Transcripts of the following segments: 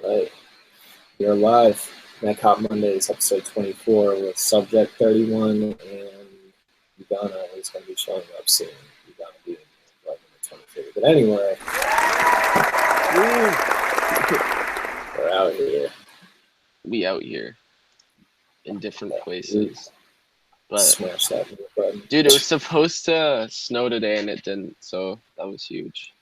Right. You're live. Mech-Hop Mondays, episode 24, with subject 31, and Ugonna is going to be showing up soon. Ugonna being like the 23rd. But anyway, we're out here. We out here in different places. But smash that button. Dude, it was supposed to snow today and it didn't, so that was huge.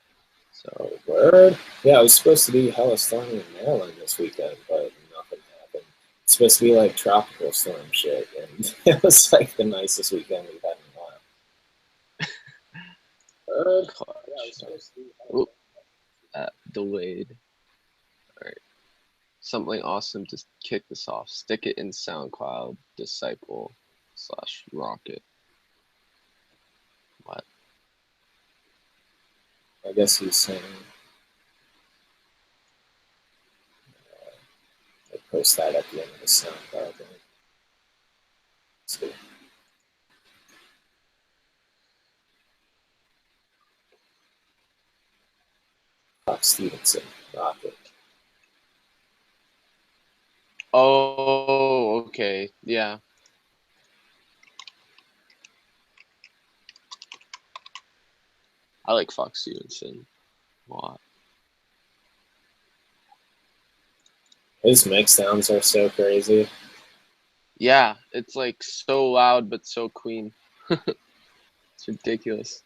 So word? Yeah, it was supposed to be hella stormy in Maryland this weekend, but nothing happened. It's supposed to be like tropical storm shit, and it was like the nicest weekend we've had in a while. Oop, delayed. Alright. Something awesome to kick this off. Stick it in SoundCloud, Disciple/Rocket. What? I guess he's saying I post that at the end of the SoundCloud thing. Let's see. Fox Stevenson, Rocket. Oh, okay. Yeah. I like Fox Stevenson a lot. His mix sounds are so crazy. Yeah, it's like so loud but so clean. It's ridiculous.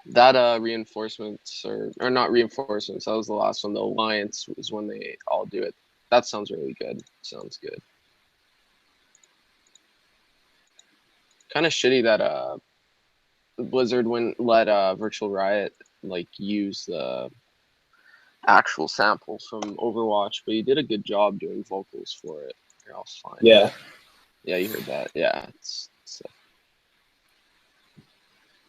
That reinforcements or not reinforcements, that was the last one. The Alliance was when they all do it. That sounds really good. Sounds good. Kind of shitty that Blizzard wouldn't let Virtual Riot like use the actual samples from Overwatch, but he did a good job doing vocals for it. Here, I'll find it. Yeah. Yeah, you heard that. Yeah, it's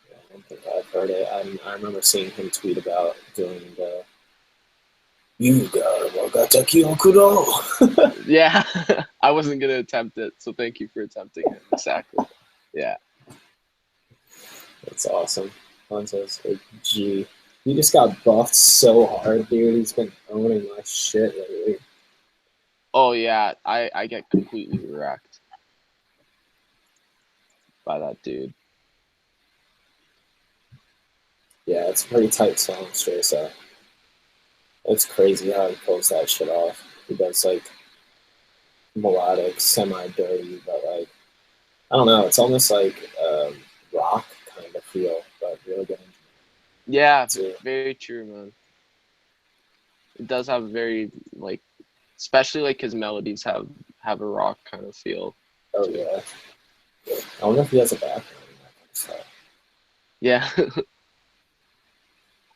I don't think I've heard it. I remember seeing him tweet about doing the Wagataki Okuro. yeah. I wasn't gonna attempt it, so thank you for attempting it. Exactly. Yeah. That's awesome. Hanzo's a G. He just got buffed so hard, dude. He's been owning my shit lately. Oh yeah, I get completely wrecked by that dude. Yeah, it's a pretty tight song, straight up. It's crazy how he pulls that shit off. He does like melodic, semi-dirty, but like, I don't know, it's almost like rock kind of feel, but really good. Yeah, very true, man. It does have very like, especially like his melodies have a rock kind of feel. Oh yeah. I wonder if he has a background in that kind of stuff. Yeah.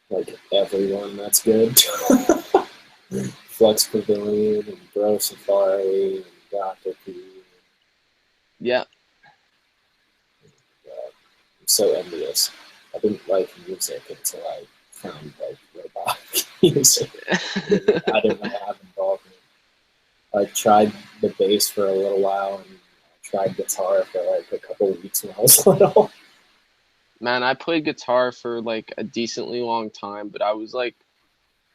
Like everyone that's good. Flex Pavilion and Bro Safari and Dr. P. Yeah. I'm so envious. I didn't like music until I found like robotic music. I didn't really have involvement. I tried the bass for a little while and I tried guitar for like a couple of weeks when I was little. Man, I played guitar for like a decently long time, but I was like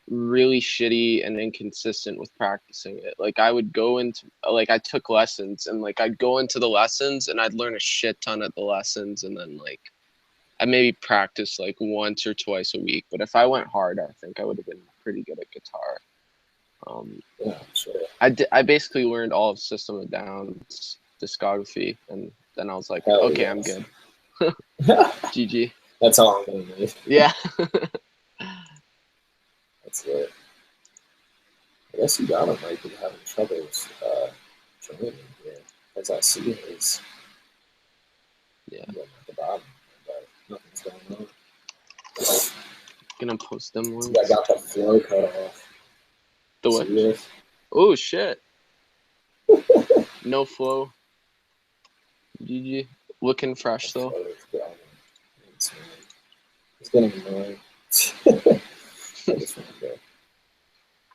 really shitty and inconsistent with practicing it. Like I would go into like I took lessons and like I'd go into the lessons and I'd learn a shit ton at the lessons and then like I maybe practice like once or twice a week. But if I went hard, I think I would have been pretty good at guitar. Yeah, sure. I basically learned all of System of a Down's discography and then I was like, Hell okay, yes. I'm good. GG. That's all I'm gonna need. Yeah. That's it. I guess Ugonna might be having troubles joining here, as I see his Yeah. at the bottom, but nothing's going on. Gonna post them links. See, I got the flow cut off. The what? Oh shit. No flow. GG. Looking fresh though. It's getting annoying. I just want to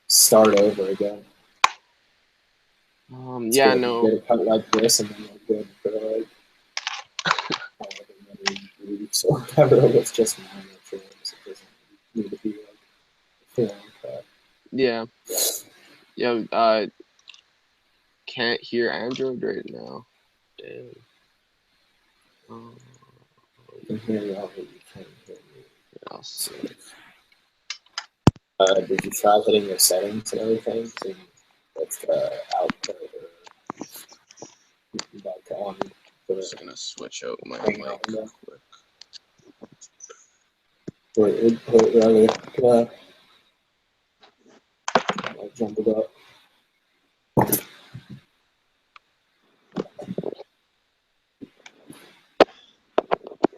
start over again. Yeah, no. Get a cut like this and then like good for like another weeks or whatever with just minor trims. It doesn't need to be Yeah. Yo, can't hear Android right now. Damn. I can hear you, but you can't hear me. I'll see. Did you try hitting your settings and everything? So that's output or back on I'm just gonna switch out my hang mic out quick. I'll jump it up.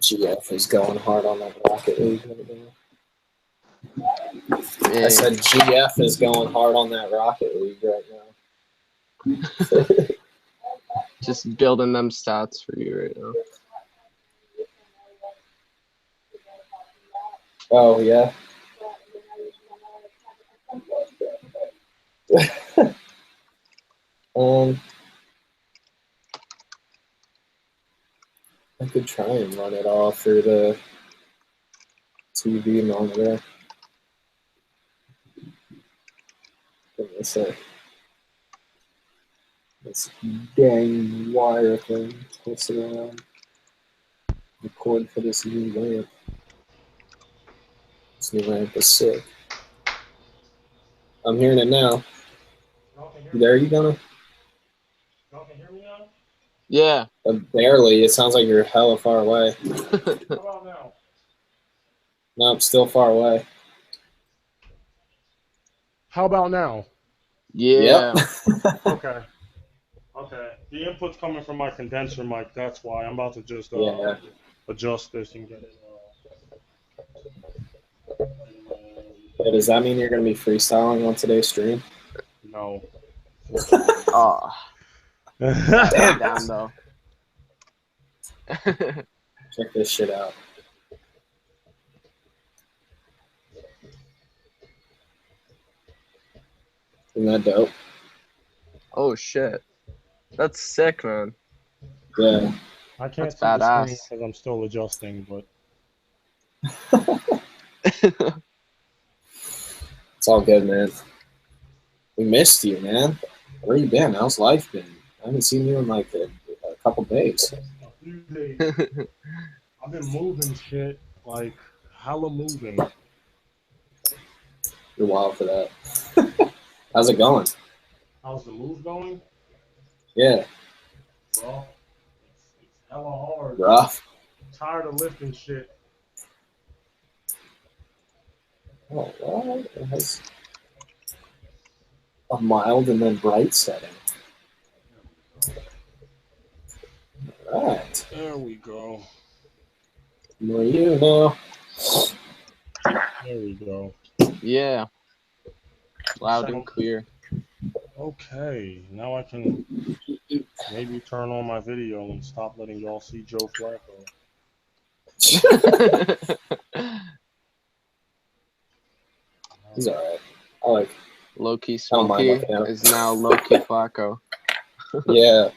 GF is going hard on that Rocket League right now. Yeah. I said GF is going hard on that Rocket League right now. Just building them stats for you right now. Oh, yeah. I could try and run it off through the TV monitor. Give me a sec. This dang wire thing twisted around. The cord for this new lamp. This new lamp is sick. I'm hearing it now. There you gonna? Y'all can hear me now? Yeah. Barely. It sounds like you're hella far away. How about now? Nope, still far away. How about now? Yeah. Yep. Okay. Okay. The input's coming from my condenser mic. That's why I'm about to just Yeah. adjust this and get it. Hey, does that mean you're gonna be freestyling on today's stream? No. Oh. Damn. Down though. Check this shit out. Isn't that dope? Oh shit. That's sick, man. Yeah. I can't That's see the screen badass. because I'm still adjusting, but It's all good, man. We missed you, man. Where you been? How's life been? I haven't seen you in like a couple days. a few days. I've been moving shit, like hella moving. You're wild for that. How's it going? How's the move going? Yeah. Well, it's hella hard. Rough. I'm tired of lifting shit. Oh, well, it has a mild and then bright setting. All right. There we go. More you know. There we go. Yeah. Loud and clear. Okay, now I can maybe turn on my video and stop letting y'all see Joe Flacco. He's all right. I like. Low-key don't mind Smokey looking at him. is now low-key Flacco. Yeah.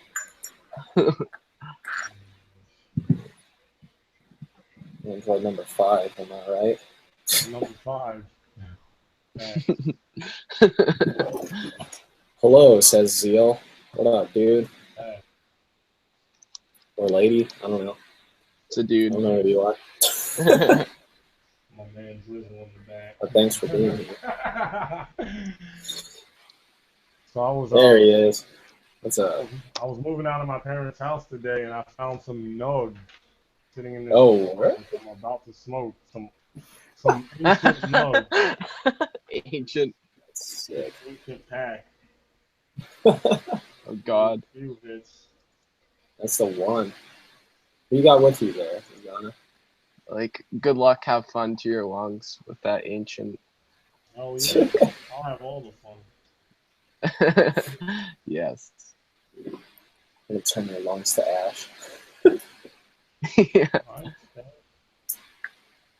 He's like number 5. Am I right? Number 5. Hello, says Zeal. What up, dude? Hey. Or lady? I don't know. It's a dude. I don't know who you are. My man Drizzle in the back. But thanks for being here. So I was There he is. What's up? I was moving out of my parents' house today, and I found some nug sitting in this. Oh, really? I'm about to smoke some ancient nug. Ancient. Sick. Ancient pack. Oh God. Few hits. That's the one. Who you got with you there, Ugonna? Like, good luck, have fun to your lungs with that ancient. Oh yeah, I'll have all the fun. Yes. I'm gonna turn your lungs to ash. Yeah.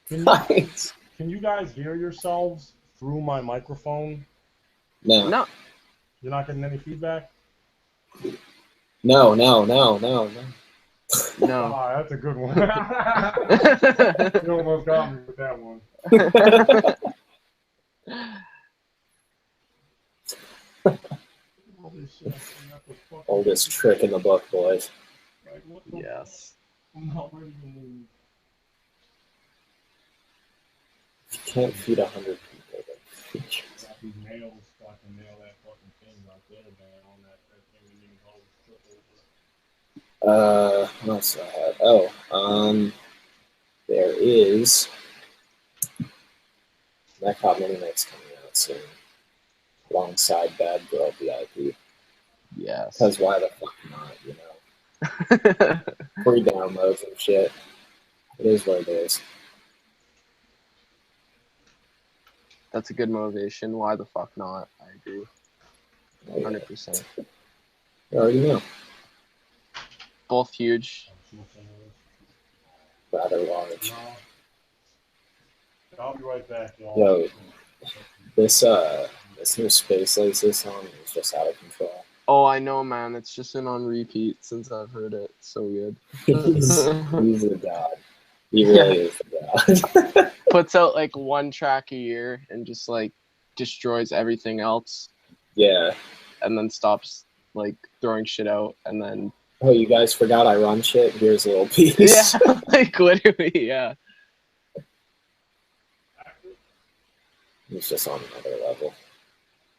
Can you guys hear yourselves through my microphone? No. No. You're not getting any feedback? No. No. Ah, that's a good one. You almost got me with that one. Oldest trick in the book, boys. Yes. I'm not ready to move. You can't feed 100 people. Got these nails so I can nail that fucking thing right there down. That thing we need to always trip over. What else do I have? Oh, there is Mech-Hop Mondays coming out soon, alongside Bad Girl VIP. Yes. Because why the fuck not, you know? Free downloads and shit. It is what it is. That's a good motivation. Why the fuck not? I agree. Oh, yeah. 100%. You already know. Both huge. Rather large. No. I'll be right back, y'all. Yo, this new Space Laces song is just out of control. Oh, I know, man. It's just been on repeat since I've heard it. So good. he's a god. He really is a god. Puts out like one track a year and just like destroys everything else. Yeah. And then stops like throwing shit out and then. Oh, you guys forgot I run shit? Here's a little piece. Yeah, like literally, yeah. He's just on another level.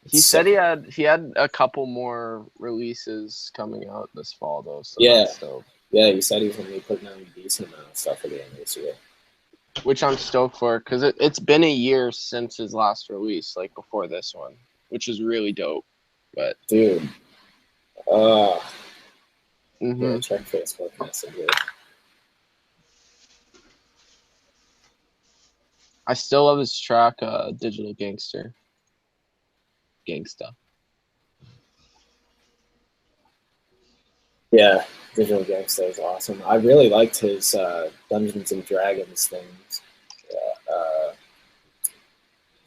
He said he had a couple more releases coming out this fall though. So yeah. that's dope. Yeah, he said he's going to be putting out a decent amount of stuff for the end of this year. Which I'm stoked for because it's been a year since his last release, like before this one, which is really dope. But dude, yeah, check Facebook Messenger. I still love his track, Digital Gangsta. Yeah, Digital Gangsta is awesome. I really liked his Dungeons and Dragons things. Yeah,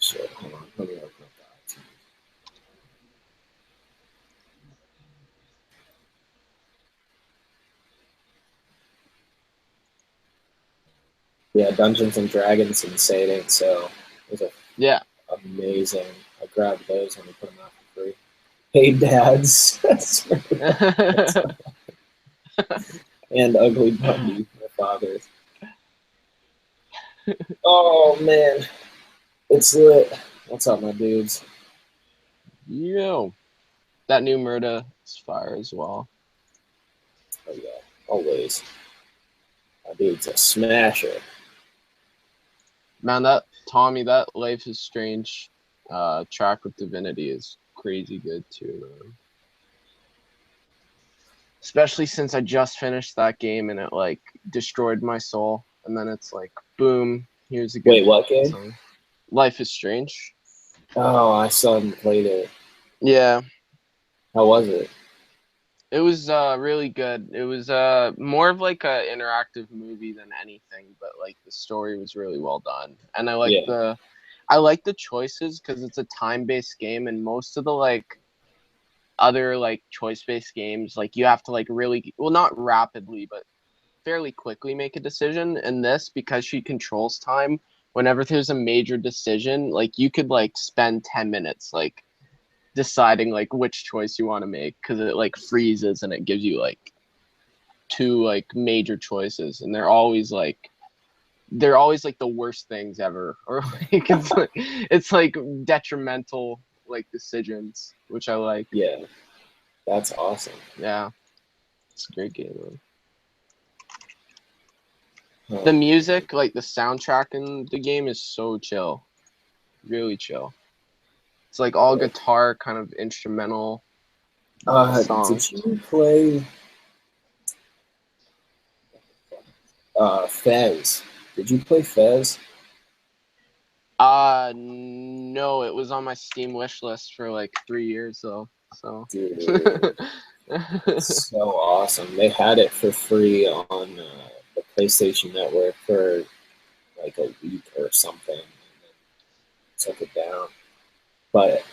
shit, hold on, let me open up that. Yeah, Dungeons and Dragons and Say It Ain't So. Those are amazing. I grabbed those when we put them out for free. Hey, dads. And Ugly Bundy, my father. Oh, man. It's lit. What's up, my dudes? Yo. That new Murda is fire as well. Oh, yeah. Always. My dude's a smasher. Man, that Life is Strange track with Divinity is crazy good too, man. Especially since I just finished that game and it like destroyed my soul. And then it's like, boom, here's a good Wait, what game? song. Life is Strange. Oh, I still haven't played it. Yeah. How was it? It was really good. It was more of like an interactive movie than anything, but like the story was really well done. And I like the choices because it's a time-based game, and most of the like other like choice-based games, like you have to like really, well, not rapidly, but fairly quickly make a decision. And this, because she controls time, whenever there's a major decision, like you could like spend 10 minutes like deciding like which choice you want to make because it like freezes and it gives you like two like major choices, and they're always like the worst things ever, or like it's like detrimental like decisions, which I like. Yeah, that's awesome. Yeah, it's a great game, man. The music, like the soundtrack in the game, is so chill, really chill. It's like all guitar, kind of instrumental songs. Did you play Fez? Did you play Fez? No, it was on my Steam wish list for like 3 years though. So. Dude, it's so awesome. They had it for free on the PlayStation Network for like a week or something, and then took it down. But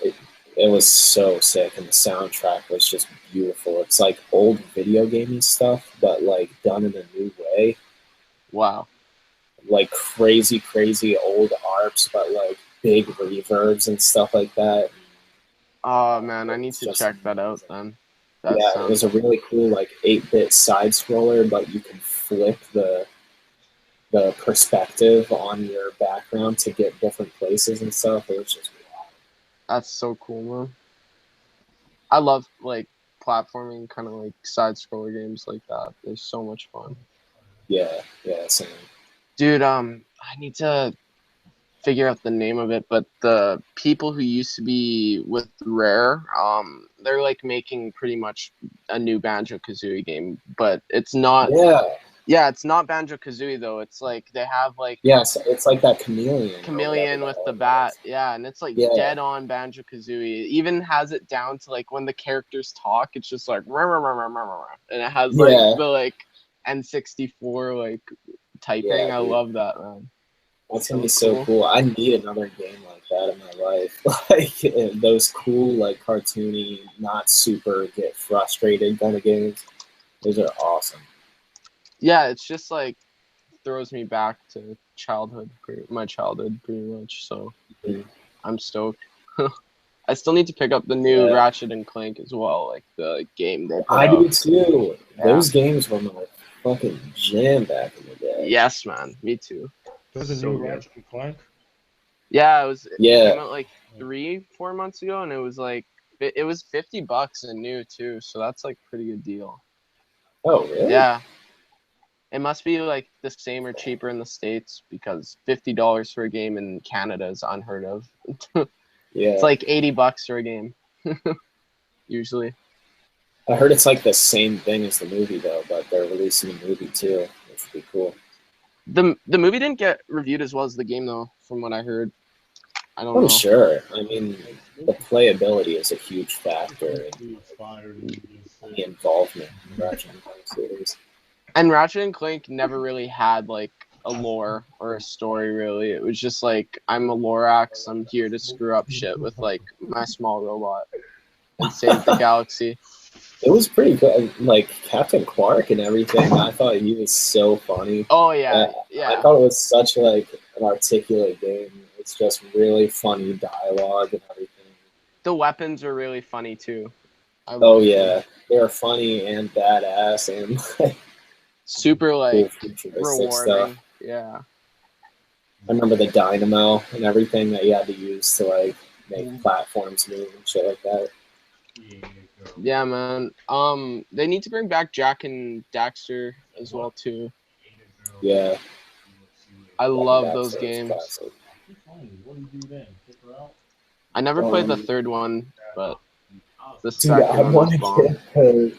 it was so sick, and the soundtrack was just beautiful. It's like old video gamey stuff, but like done in a new way. Wow. Like crazy old arps, but like big reverbs and stuff like that. Oh man, I need It's to just check that out amazing. then. That Yeah, it was sounds a really cool like 8-bit side scroller, but you can flip the perspective on your background to get different places and stuff. It was just that's so cool, man. I love like platforming kind of like side scroller games like that. They're so much fun. yeah, same. Dude, I need to figure out the name of it, but the people who used to be with Rare, they're like making pretty much a new Banjo-Kazooie game, but it's not. Yeah, Yeah, it's not Banjo-Kazooie though. It's like they have like yes, it's like that chameleon or whatever Chameleon the with hell the it bat, was. yeah, and it's like Yeah, dead on Banjo-Kazooie. It even has it down to like when the characters talk, it's just like "Rah, rah, rah, rah, rah, rah," and it has like yeah, the like N64 like typing. yeah, I dude. love that, man. That's gonna So be so cool. cool. I need another game like that in my life. Like those cool, like cartoony, not super get frustrated kind of games. Those are awesome. Yeah, it's just like throws me back to my childhood pretty much. So Mhm. I'm stoked. I still need to pick up the new Yeah, Ratchet and Clank as well, like the game they put I out. do too. Yeah. Those games were my fucking jam back in the day. Yes, man. Me too. There's a So new good. Ratchet and Clank. Yeah, it Yeah. came out like 3-4 months ago, and it was like it was $50 and new too, so that's like pretty good deal. Oh, really? Yeah, it must be like the same or cheaper in the States because $50 for a game in Canada is unheard of. It's Yeah. like $80 for a game usually. I heard it's like the same thing as the movie though, but they're releasing a movie too, which would be cool. The movie didn't get reviewed as well as the game though, from what I heard. I don't I'm know. sure. I mean, the playability is a huge factor in Be expired and you just said. the involvement in the Ratchet and Clank series. And Ratchet and Clank never really had like a lore or a story really. It was just like I'm a Lorax, I'm here to screw up shit with like my small robot and save the galaxy. It was pretty good. Like Captain Quark and everything. I thought he was so funny. Oh yeah, I yeah. thought it was such like an articulate game. It's just really funny dialogue and everything. The weapons are really funny too. I Oh love them. yeah, they're funny and badass and like Super cool like futuristic stuff. rewarding. Yeah. I remember the dynamo and everything that you had to use to like make platforms move and shit like that. Yeah, man. They need to bring back Jack and Daxter as well too. Yeah, I love those Daxter was games. classic. What do you do then? Kick her out? I never played the third one, but the Dude, I second one was want to bomb. get.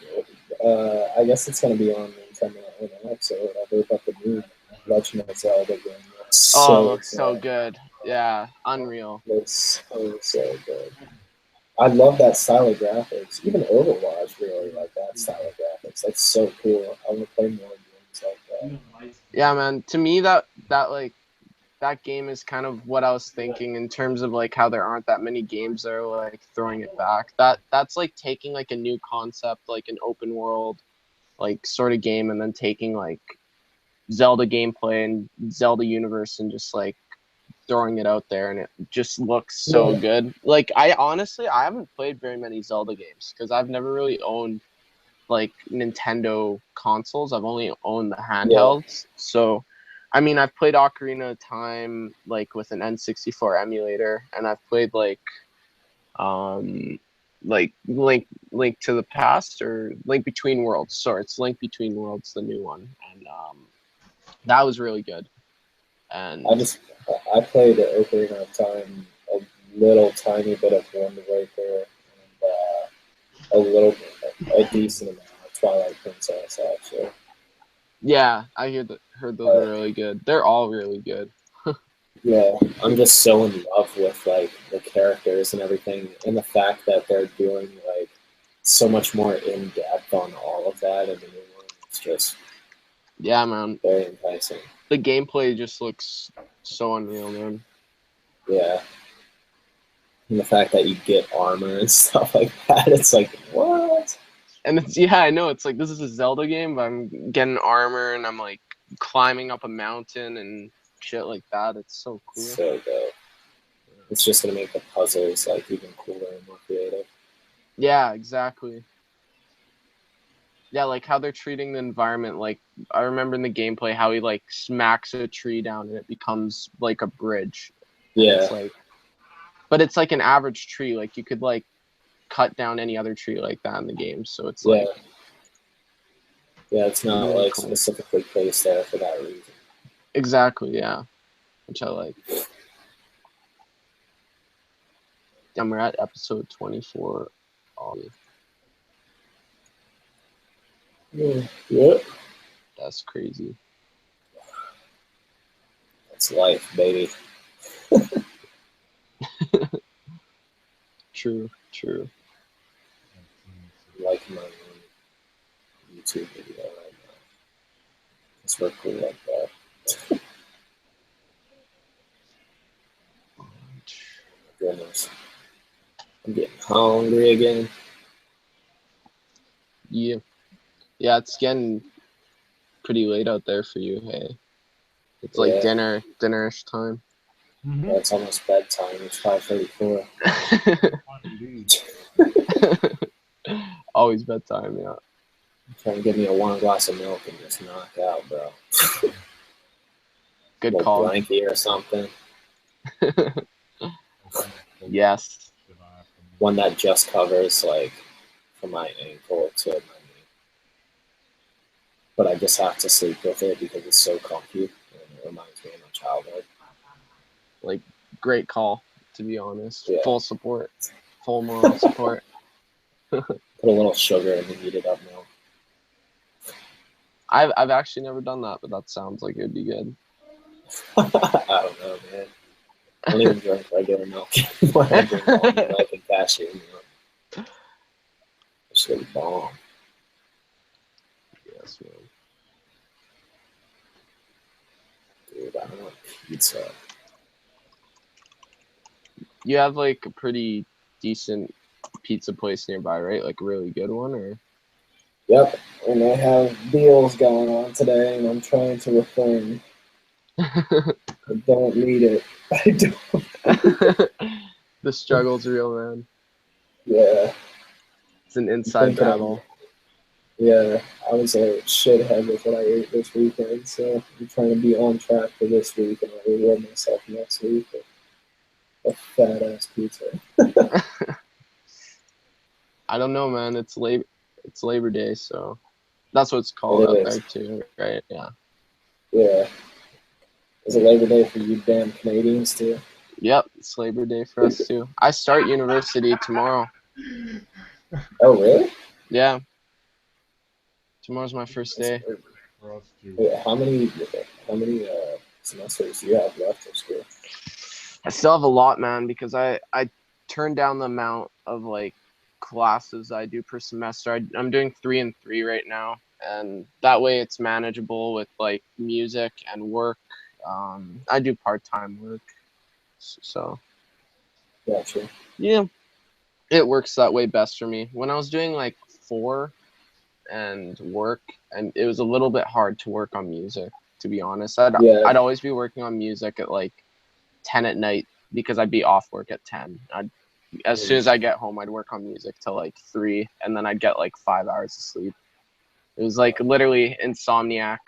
I guess it's gonna be on Nintendo NX or whatever. But the new Legend of Zelda game looks Oh, it so looks so good. good. Yeah, unreal. Looks so good. I love that style of graphics. Even Overwatch really like that style of graphics. That's so cool. I want to play more games like that. Yeah, man. To me, that game is kind of what I was thinking in terms of like how there aren't that many games that are like throwing it back. That's like taking like a new concept, like an open world, like sort of game, and then taking like Zelda gameplay and Zelda universe and just like throwing it out there, and it just looks so Yeah, good. Like I haven't played very many Zelda games because I've never really owned like Nintendo consoles. I've only owned the yeah, handhelds. So I mean, I've played Ocarina of Time like with an N64 emulator, and I've played um like Link to the Past or Link Between Worlds. Sorry, it's Link Between Worlds, the new one, and that was really good. And I played Ocarina of Time a little tiny bit of Wind Waker and a decent amount of Twilight Princess actually. yeah, heard those are really good. They're all really good. Yeah, I'm just so in love with like the characters and everything, and the fact that they're doing like so much more in depth on all of that in the new one. It's just Yeah, man. very enticing. The gameplay just looks so unreal, man. Yeah, and the fact that you get armor and stuff like that, it's like what? And it's yeah, I know it's like this is a Zelda game, but I'm getting armor and I'm like climbing up a mountain and shit like that. It's so cool. So good. It's just gonna make the puzzles like even cooler and more creative. Yeah, exactly. Yeah, like how they're treating the environment. Like I remember in the gameplay how he like smacks a tree down and it becomes like a bridge. And Yeah, it's like, but it's like an average tree. Like you could like cut down any other tree like that in the game. So it's yeah, like yeah. It's not really like cool. specifically placed there for that reason. Exactly, yeah. Which I like. And we're at episode 24. Yeah, That's crazy. that's life, baby. True, true. Like my YouTube video right now. It's work cool like that. Goodness. I'm getting hungry again. Yeah. Yeah, it's getting pretty late out there for you, hey. It's like Yeah. dinnerish time. Mm-hmm. Yeah, it's almost bedtime. It's 5:34. Always bedtime, yeah. Trying to give me a warm glass of milk and just knock out, bro. Good A little call. blankie or something. Yes. One that just covers like from my ankle to my knee. But I just have to sleep with it because it's so comfy and it reminds me of my childhood. Like, great call, to be honest. Yeah. Full support. Full moral support. Put a little sugar in the heated up milk. I've actually never done that, but that sounds like it'd be good. I don't know, man. I don't even drink regular milk anymore. I drink almond milk and cashew milk. It's really bomb. Yes, man. Dude, I want pizza. You have like a pretty decent pizza place nearby, right? Like a really good one, or? Yep, and I have deals going on today, and I'm trying to refrain. I don't need it. I don't. The struggle's real, man. Yeah. It's an inside battle. Yeah, I was a shithead with what I ate this weekend, so I'm trying to be on track for this week, and I'll reward myself next week with a fat ass pizza. I don't know, man. It's Labor Day, so that's what it's called out there too, right? Yeah. Yeah. Is it Labor Day for you damn Canadians too? Yep, it's Labor Day for us too. I start university tomorrow. Oh really? Yeah. Tomorrow's my first day. Wait, how many semesters do you have left of school? I still have a lot, man, because I turned down the amount of like classes I do per semester. I'm doing 3 and 3 right now, and that way it's manageable with like music and work. I do part-time work, so Gotcha. yeah, it works that way best for me. When I was doing like 4 and work, and it was a little bit hard to work on music, to be honest. I'd always be working on music at like 10 at night because I'd be off work at 10. As soon as I get home, I'd work on music till like 3, and then I'd get like 5 hours of sleep. It was like literally Insomniac.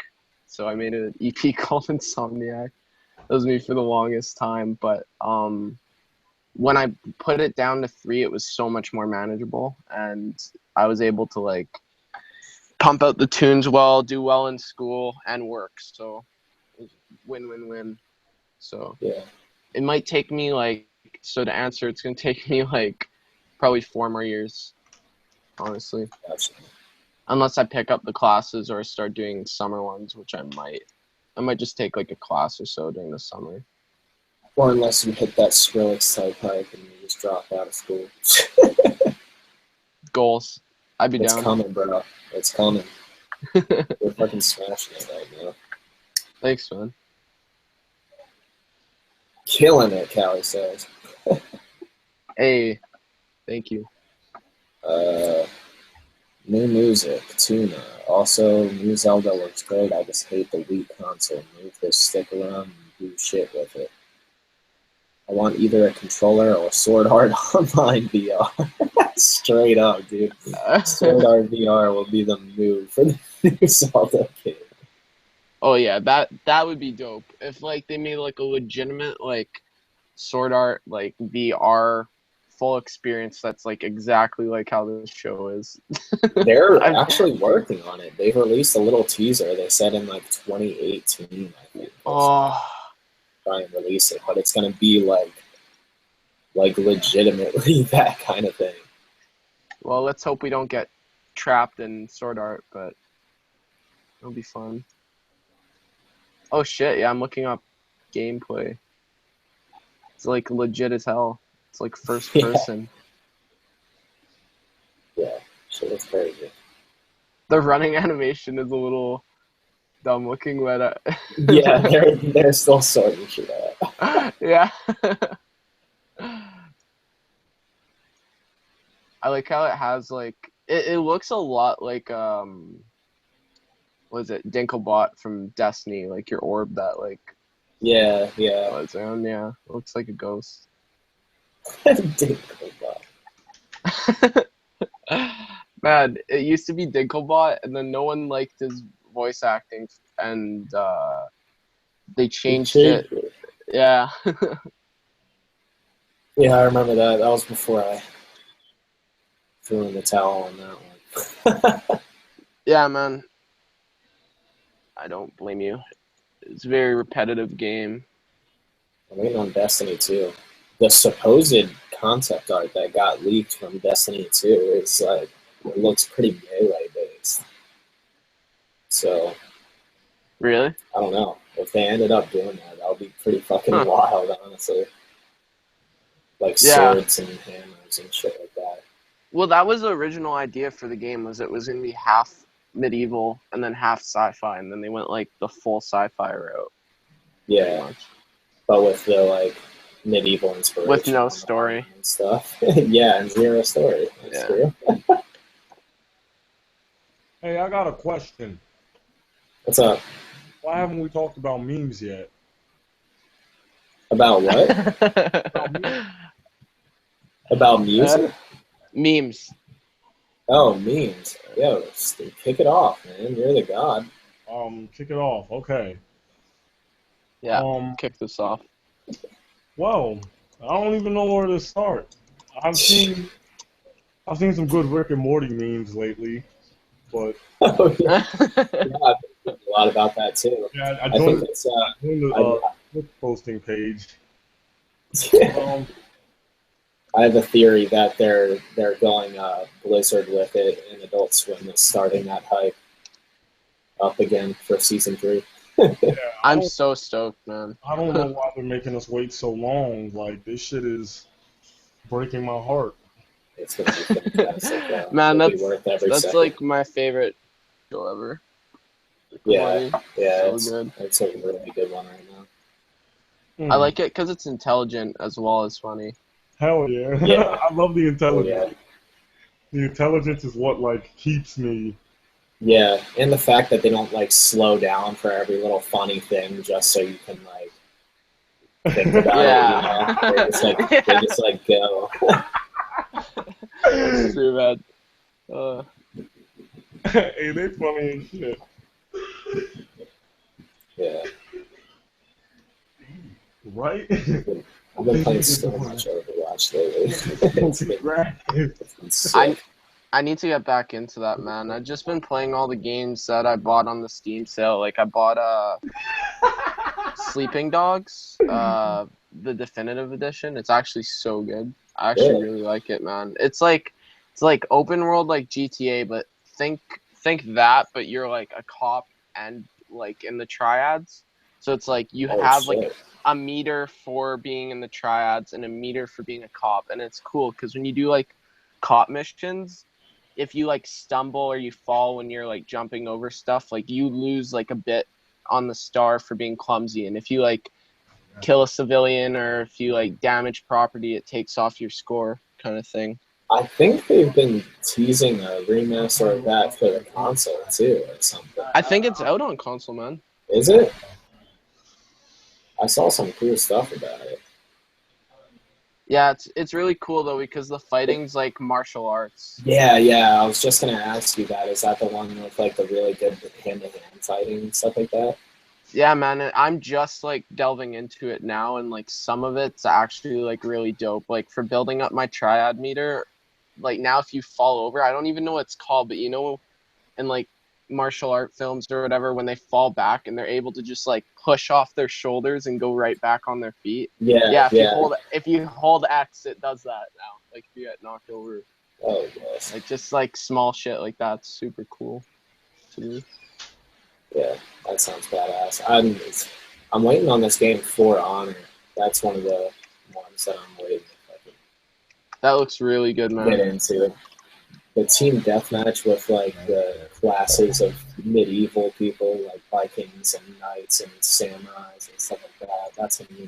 So I made an EP called Insomniac. That was me for the longest time, but when I put it down to 3, it was so much more manageable, and I was able to like pump out the tunes well, do well in school, and work. So it was win-win-win. So Yeah. it might take me like, so to answer, it's gonna take me like probably 4 more years, honestly. Gotcha. Unless I pick up the classes or start doing summer ones, which I might. I might just take like a class or so during the summer. Or unless you hit that Skrillex type hike and you just drop out of school. Goals. I'd be It's down. coming, bro. It's coming. We're fucking smashing it right now. Thanks, man. Killing it, Callie says. Hey, thank you. New music, Tuna. Also, new Zelda looks great. I just hate the Wii console. Move this stick around and do shit with it. I want either a controller or Sword Art Online VR. Straight up, dude. Sword Art VR will be the move for the new Zelda game. Oh yeah, that would be dope. If like they made like a legitimate like Sword Art like VR full experience that's like exactly like how this show is. They're actually working on it. They've released a little teaser. They said in like 2018, I think. Oh, Try and release it, but it's gonna be like legitimately that kind of thing. well, let's hope we don't get trapped in Sword Art, but it'll be fun. Oh shit, yeah, I'm looking up gameplay. It's like legit as hell. It's like first person. Yeah, shit, it's crazy. The running animation is a little dumb looking, but yeah, they're still sorting shit out. yeah. I like how it has like it looks a lot like what is it, Dinklebot from Destiny, like your orb that like Yeah. was around, yeah. It looks like a ghost. Dinklebot. Man, it used to be Dinklebot and then no one liked his voice acting and they changed it. Yeah. Yeah, I remember that. That was before I threw in the towel on that one. Yeah, man. I don't blame you. It's a very repetitive game. I'm waiting on Destiny 2. The supposed concept art that got leaked from Destiny 2 is like, it looks pretty melee based. So, Really? I don't know. If they ended up doing that would be pretty fucking wild, honestly. Like swords and hammers and shit like that. Well, that was the original idea for the game, was it was going to be half medieval and then half sci-fi, and then they went like the full sci-fi route. Yeah, but with the like medieval inspiration. With no story. And stuff. Yeah, and zero story. That's true. Hey, I got a question. What's up? Why haven't we talked about memes yet? About what? About music? Memes. Oh, memes. Yo, kick it off, man. You're the god. Kick it off. Okay. Yeah. Kick this off. Well, I don't even know where to start. I've seen some good Rick and Morty memes lately, but oh, yeah. I've been thinking a lot about that too. Yeah, I think joined it's the posting page. I have a theory that they're going Blizzard with it, and Adult Swim is starting that hype up again for season 3. Yeah, I'm so stoked, man. I don't know why they're making us wait so long. Like, this shit is breaking my heart. It's gonna be fantastic. Man, that's like my favorite show ever. Yeah, so good. It's a really good one right now. I like it because it's intelligent as well as funny. Hell yeah. I love the intelligence. Yeah. The intelligence is what like keeps me. Yeah, and the fact that they don't like slow down for every little funny thing just so you can like think about it. You know? They just like go. That's true, man. Hey, they funny as shit. Yeah. Right? I've been playing so much Overwatch lately. It's been I need to get back into that, man. I've just been playing all the games that I bought on the Steam sale. Like I bought Sleeping Dogs, the definitive edition. It's actually so good. I actually really like it, man. It's like open world like GTA, but think that, but you're like a cop and like in the triads. So it's like you have like a meter for being in the triads and a meter for being a cop, and it's cool because when you do like cop missions, if you like stumble or you fall when you're like jumping over stuff, like you lose like a bit on the star for being clumsy, and if you like kill a civilian or if you like damage property, it takes off your score, kind of thing. I think they've been teasing a remaster of that for the console too, or something. I think it's out on console, man. Is it? I saw some cool stuff about it. Yeah, it's really cool though because the fighting's like martial arts. Yeah, I was just gonna ask you that. Is that the one with like the really good hand-to-hand fighting and stuff like that? Yeah, man, I'm just like delving into it now, and like some of it's actually like really dope. Like for building up my triad meter, like now if you fall over, I don't even know what it's called, but you know, in like martial art films or whatever, when they fall back and they're able to just like push off their shoulders and go right back on their feet. Yeah, Yeah, yeah. if you hold X, it does that now. Like if you get knocked over, Oh, yes. like just like small shit like that's super cool to me. Yeah, that sounds badass. I'm waiting on this game For Honor. That's one of the ones that I'm waiting if I can That looks really good, get man. into. The team deathmatch with like the classes of medieval people, like Vikings and knights and samurais and stuff like that. That's gonna be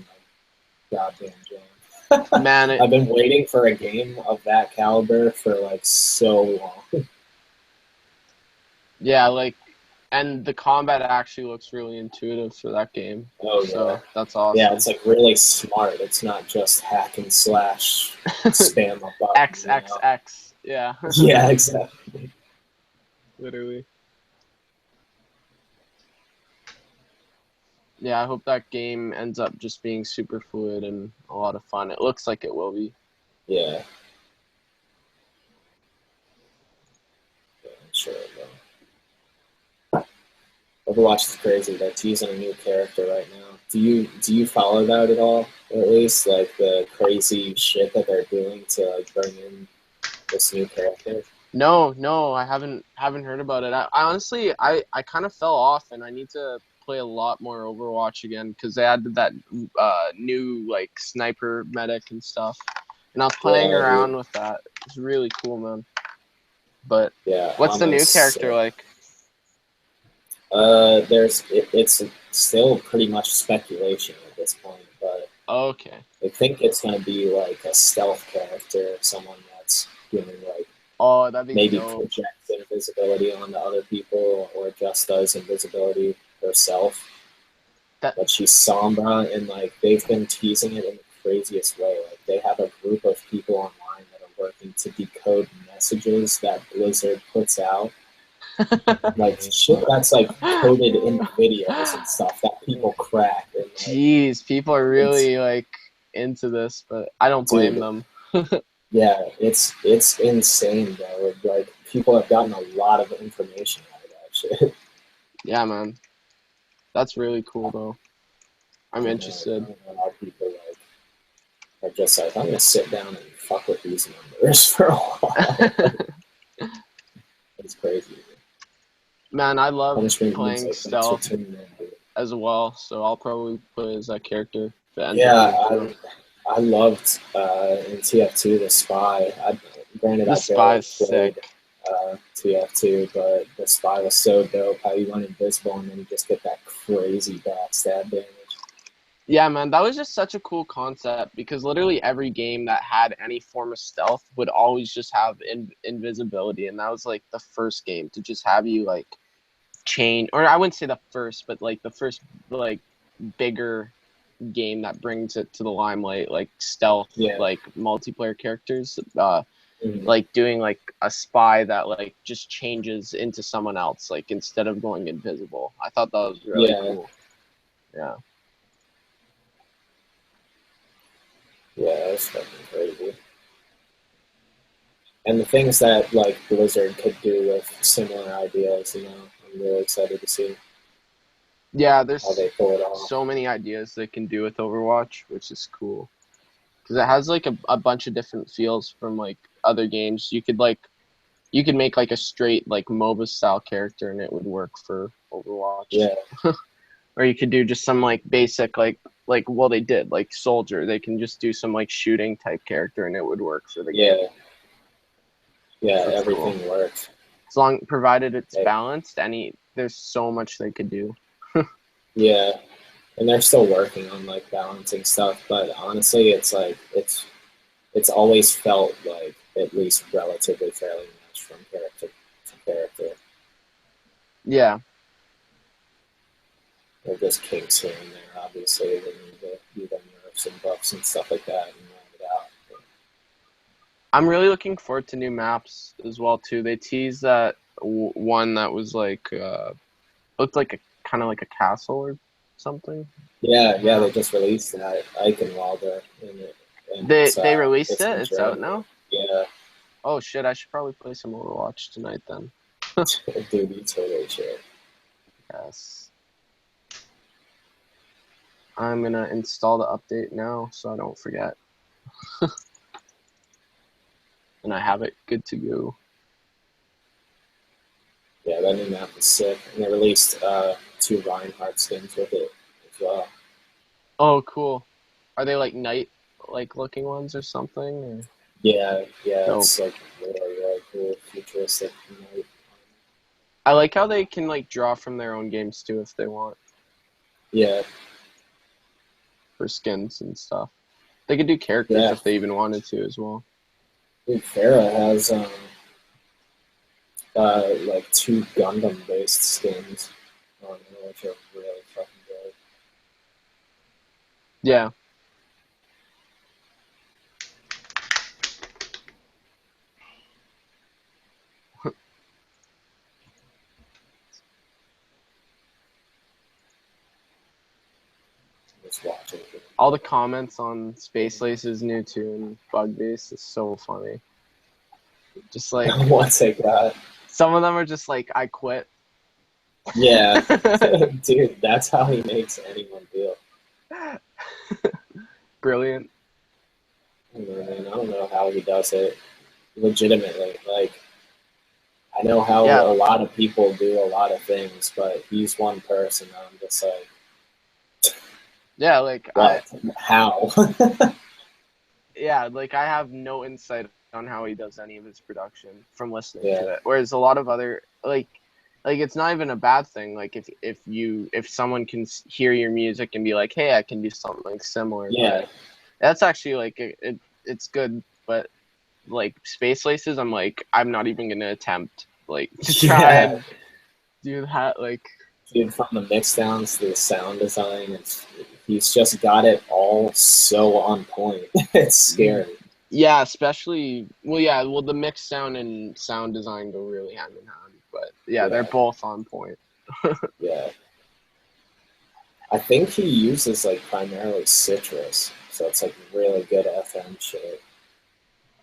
my goddamn jam. Man, I've been waiting for a game of that caliber for like so long. yeah, like, and the combat actually looks really intuitive for that game. Oh So yeah. that's Yeah, awesome. it's like really smart. It's not just hack and slash, spam a button. X You X know? X. Yeah. Yeah, exactly. Literally. Yeah, I hope that game ends up just being super fluid and a lot of fun. It looks like it will be. Yeah. Yeah, I'm sure it will. Overwatch is crazy. They're teasing a new character right now. Do you follow that at all? Or at least like the crazy shit that they're doing to like bring in this new character? No, I haven't heard about it. I honestly, I kind of fell off, and I need to play a lot more Overwatch again because they added that new like sniper medic and stuff, and I was playing Yeah, dude. around with that. It's really cool, man. But Yeah, what's the new Ana's character sick. like? It's still pretty much speculation at this point, but Okay. I think it's gonna be like a stealth character, someone that's doing like Oh, that'd be maybe dope. projects invisibility onto other people or just does invisibility herself. That But she's Sombra, and like they've been teasing it in the craziest way. Like they have a group of people online that are working to decode messages that Blizzard puts out, like shit that's like coded in videos and stuff that people crack. And like, Jeez, people are it's really like into this, but I don't blame dude, them. yeah, it's insane though. Like people have gotten a lot of information out of that shit. Yeah, man. That's really cool though. I'm I interested. don't know how people like are just like, I'm gonna sit down and fuck with these numbers for a while. It's crazy. Man, I love Punishment means playing like thanks for stealth tuning in, dude. as well, so I'll probably play as that character if it ends up Yeah, being true. I loved in TF2 the Spy. Granted, The I barely spy's played sick. TF2, but the Spy was so dope. How you went invisible and then you just get that crazy backstab damage. Yeah, man, that was just such a cool concept because literally every game that had any form of stealth would always just have invisibility, and that was like the first game to just have you like chain, or I wouldn't say the first, but like the first like bigger game that brings it to the limelight, like stealth, Yeah. like multiplayer characters, Mhm. like doing like a spy that like just changes into someone else, like instead of going invisible. I thought that was really Yeah. cool. Yeah. Yeah, that's fucking crazy. And the things that like Blizzard could do with similar ideas, I'm really excited to see Yeah, how there's they pull it off. so many ideas they can do with Overwatch, which is cool. Because it has like a bunch of different feels from like other games. You could make like a straight like MOBA style character and it would work for Overwatch. Yeah, Or you could do just some like basic like well they did like soldier. They can just do some like shooting type character and it would work for the game. yeah, yeah. That's cool. Everything works. As long provided it's Hey, balanced, there's so much they could do. yeah, and they're still working on like balancing stuff. But honestly, it's like it's always felt like at least relatively fairly matched from character to character. Yeah. They're just kinks here and there. Obviously, they need to do the nerfs and buffs and stuff like that and round it out. I'm really looking forward to new maps as well too. They teased that one that was like looked like a kind of like a castle or something. Yeah, they just released that Eichenwalder in it. And They released it's it. in It's out Germany. now. Yeah. Oh shit! I should probably play some Overwatch tonight then. Dude, you totally should. Yes. I'm gonna install the update now so I don't forget. And I have it good to go. Yeah, that new map is sick. And they released 2 Reinhardt skins with it as well. Oh, cool. Are they like night like looking ones or something? Or? Yeah, Dope. it's like really cool, futuristic. I like how they can like draw from their own games too if they want. Yeah. For skins and stuff. They could do characters if they even wanted to as well. Dude, Farah has like 2 Gundam based skins on it, which are really fucking good. Yeah. Just watching. All the comments on Space Lace's new tune, Bug Beast, is so funny. Just like What's it got? some of them are just like, I quit. Yeah, dude, that's how he makes anyone feel. Brilliant. I don't know how he does it legitimately. Like, I know how a lot of people do a lot of things, but he's one person. I'm just like, yeah, like what? How? Yeah, like I have no insight on how he does any of his production from listening to it. Whereas a lot of other like it's not even a bad thing. Like if someone can hear your music and be like, hey, I can do something similar. Yeah, that's actually like it's good. But like Space Laces, I'm like I'm not even gonna attempt like to try and do that. Like, dude, from the mix downs to the sound design, he's just got it all so on point. It's scary. Yeah, especially well the mix sound and sound design go really hand in hand, but they're both on point. Yeah. I think he uses like primarily Citrus, so it's like really good FM shit.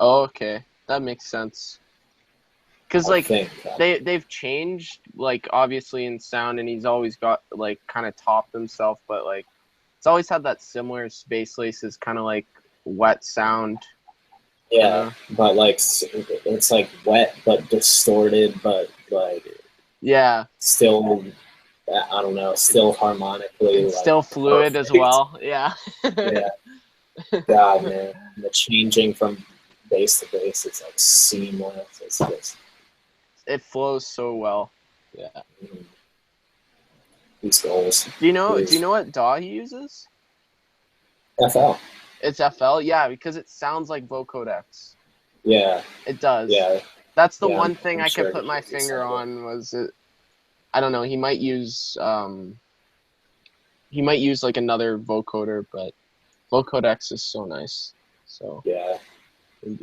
Oh, okay. That makes sense. Cuz like they've changed like obviously in sound, and he's always got like kind of topped himself, but like it's always had that similar Space Laces kind of like wet sound. Yeah, but like it's like wet but distorted, but like still, I don't know, still harmonically it's like still fluid perfect. As well. Yeah. Yeah. God, man, the changing from bass to bass is like seamless. It's just it flows so well. Yeah. Mm-hmm. These goals. Do you know what DAW he uses? FL. It's FL, yeah, because it sounds like vocodex. Yeah. It does. Yeah. That's the one thing I could put my finger on was it. I don't know. He might use like another vocoder, but vocodex is so nice. So yeah.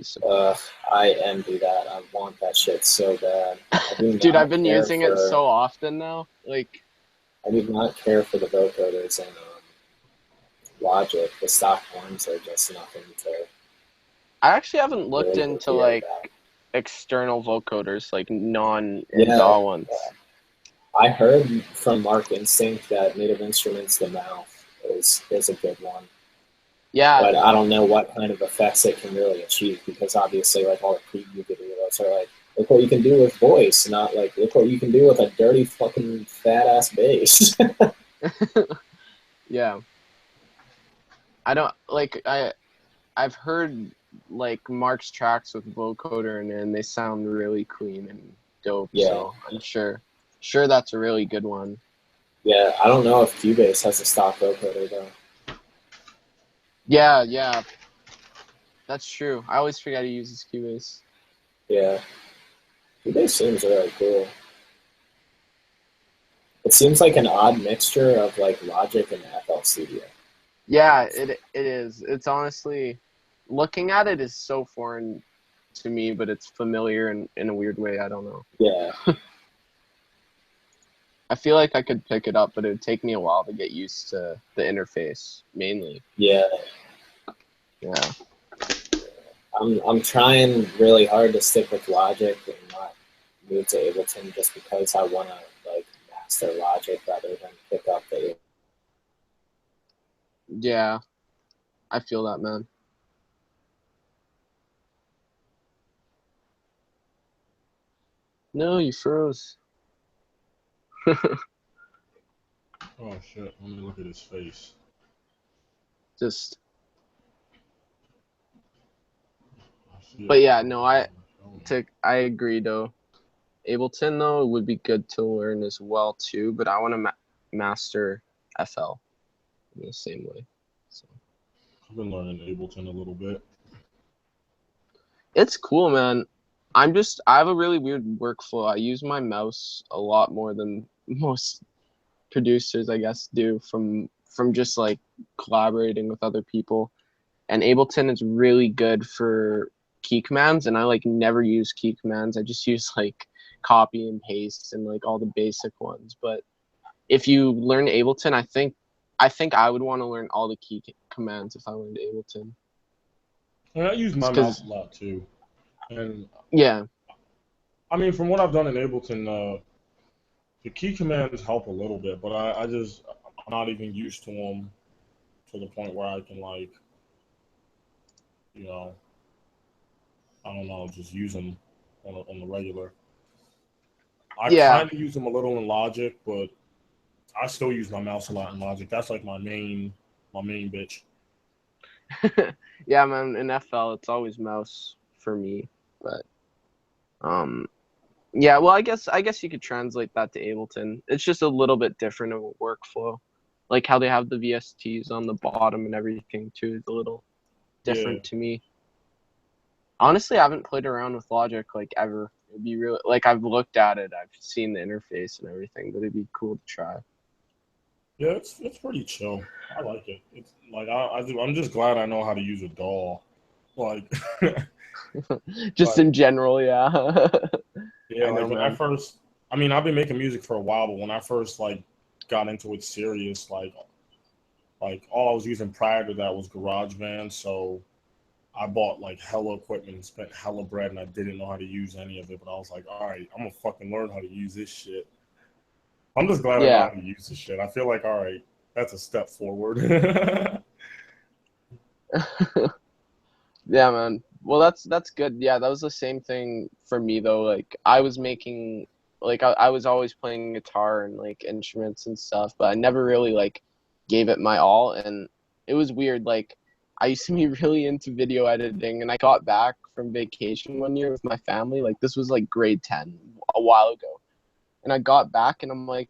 So I envy that. I want that shit so bad. Dude, I've been using it so often now. Like, I do not care for the vocoders and Logic. The stock ones are just nothing to. I actually haven't looked into like external vocoders, like non-DAW ones. I heard from Mark Instinct that Native Instruments The Mouth is a good one. Yeah. But I don't know what kind of effects it can really achieve, because obviously like all the preview videos are like, look what you can do with voice, not like look what you can do with a dirty fucking fat ass bass. Yeah. I don't like I've heard like Mark's tracks with vocoder and they sound really clean and dope. Yeah. So I'm sure that's a really good one. Yeah, I don't know if Cubase has a stock vocoder though. Yeah. That's true. I always forget he uses Cubase. Yeah. Cubase seems really cool. It seems like an odd mixture of like Logic and FL Studio. Yeah, it is. It's honestly, looking at it is so foreign to me, but it's familiar in a weird way. I don't know. Yeah. I feel like I could pick it up, but it would take me a while to get used to the interface, mainly. Yeah. Yeah. I'm trying really hard to stick with Logic and not move to Ableton just because I want to like master Logic rather than pick up the. Yeah. I feel that, man. No, you froze. Oh shit! Let me look at his face. Just. See But it. yeah, no, I agree though. Ableton though would be good to learn as well too, but I want to master FL in the same way. So I've been learning Ableton a little bit. it's cool, man. I have a really weird workflow. I use my mouse a lot more than most producers, I guess, do from just like collaborating with other people. And Ableton is really good for key commands, and I like never use key commands. I just use like copy and paste and like all the basic ones. But if you learn Ableton, I think I would want to learn all the key commands if I learned Ableton. And I use my mouse a lot too. And yeah, I mean, from what I've done in Ableton, the key commands help a little bit, but I'm not even used to them to the point where I can like, you know, I don't know, just use them on the regular. I kind of use them a little in Logic, but I still use my mouse a lot in Logic. That's like my main bitch. yeah, man. In FL, it's always mouse for me, but yeah. Well, I guess you could translate that to Ableton. It's just a little bit different of a workflow, like how they have the VSTs on the bottom and everything too. Is a little different to me. Honestly, I haven't played around with Logic like ever. It'd be really like I've looked at it, I've seen the interface and everything, but it'd be cool to try. Yeah, it's pretty chill. I like it. It's like I'm just glad I know how to use a DAW. Like just in general, yeah. Yeah, like when I first, I mean, I've been making music for a while, but when I first like got into it serious, like all I was using prior to that was GarageBand, so I bought like hella equipment and spent hella bread, and I didn't know how to use any of it. But I was like, all right, I'm gonna fucking learn how to use this shit. I'm just glad I know how to use this shit. I feel like, all right, that's a step forward. Yeah, man. Well, that's good. Yeah, that was the same thing for me though. Like I was making, like I was always playing guitar and like instruments and stuff, but I never really like gave it my all, and it was weird. Like I used to be really into video editing, and I got back from vacation one year with my family. Like this was like grade 10, a while ago, and I got back and I'm like,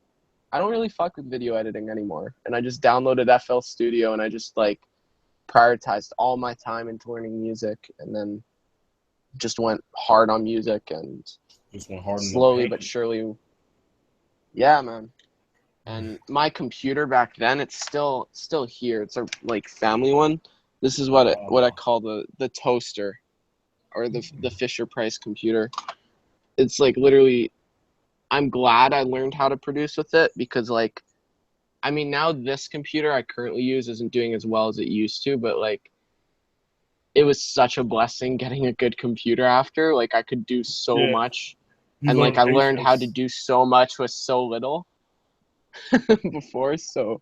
I don't really fuck with video editing anymore, and I just downloaded FL Studio and I just like prioritized all my time into learning music, and then just went hard on music, and just went hard slowly but surely. Yeah, man. And my computer back then, it's still here. It's a like family one. This is what I call the toaster, or the Fisher Price computer. It's like literally, I'm glad I learned how to produce with it, because like, I mean, now this computer I currently use isn't doing as well as it used to, but like, it was such a blessing getting a good computer after. Like, I could do so much, and like I learned how to do so much with so little before. So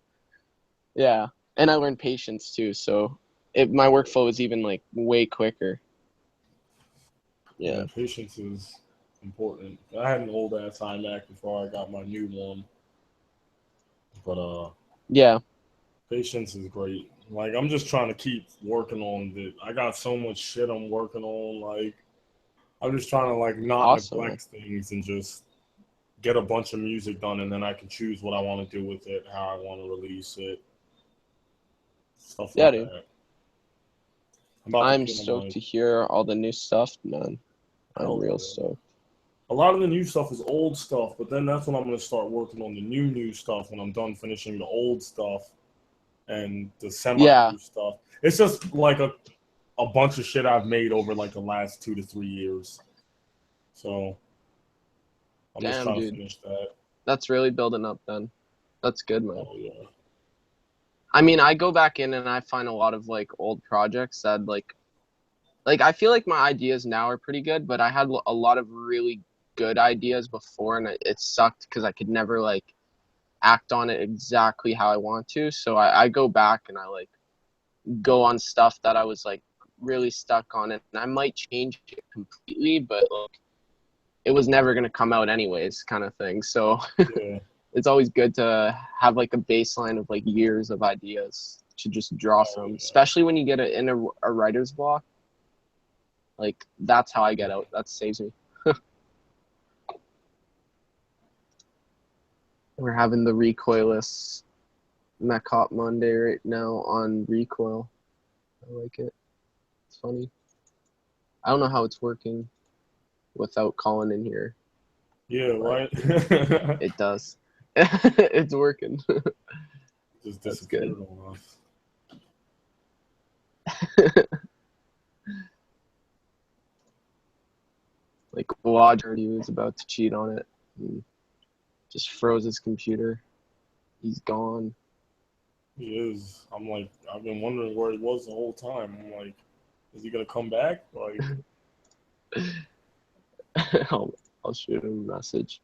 yeah, and I learned patience too. So my workflow was even like way quicker. Yeah, patience is important. I had an old ass iMac before I got my new one. But yeah, patience is great. Like I'm just trying to keep working on it. I got so much shit I'm working on. Like I'm just trying to like not neglect things and just get a bunch of music done, and then I can choose what I want to do with it, how I want to release it, stuff like that. I'm stoked to hear all the new stuff, man. I'm real stoked. A lot of the new stuff is old stuff, but then that's when I'm going to start working on the new stuff when I'm done finishing the old stuff and the semi-new stuff. It's just like a a bunch of shit I've made over like the last 2 to 3 years. So I'm just trying to finish that. That's really building up then. That's good, man. Oh yeah. I mean, I go back in and I find a lot of like old projects that like I feel like my ideas now are pretty good, but I had a lot of really good ideas before, and it sucked because I could never like act on it exactly how I want to. So I go back and I like go on stuff that I was like really stuck on it, and I might change it completely, but like it was never gonna come out anyways, kind of thing. So Yeah. it's always good to have like a baseline of like years of ideas to just draw from, especially when you get in a writer's block. Like that's how I get out. That saves me. We're having the Rekoilless Mech-Hop Monday right now on Rekoil. I like it. It's funny. I don't know how it's working without calling in here. Yeah, right. It does. It's working. Just That's good. disappeared on us. Like Roger, he was about to cheat on it and just froze his computer. He's gone. He is. I'm like, I've been wondering where he was the whole time. I'm like, is he gonna come back? Like, I'll shoot him a message.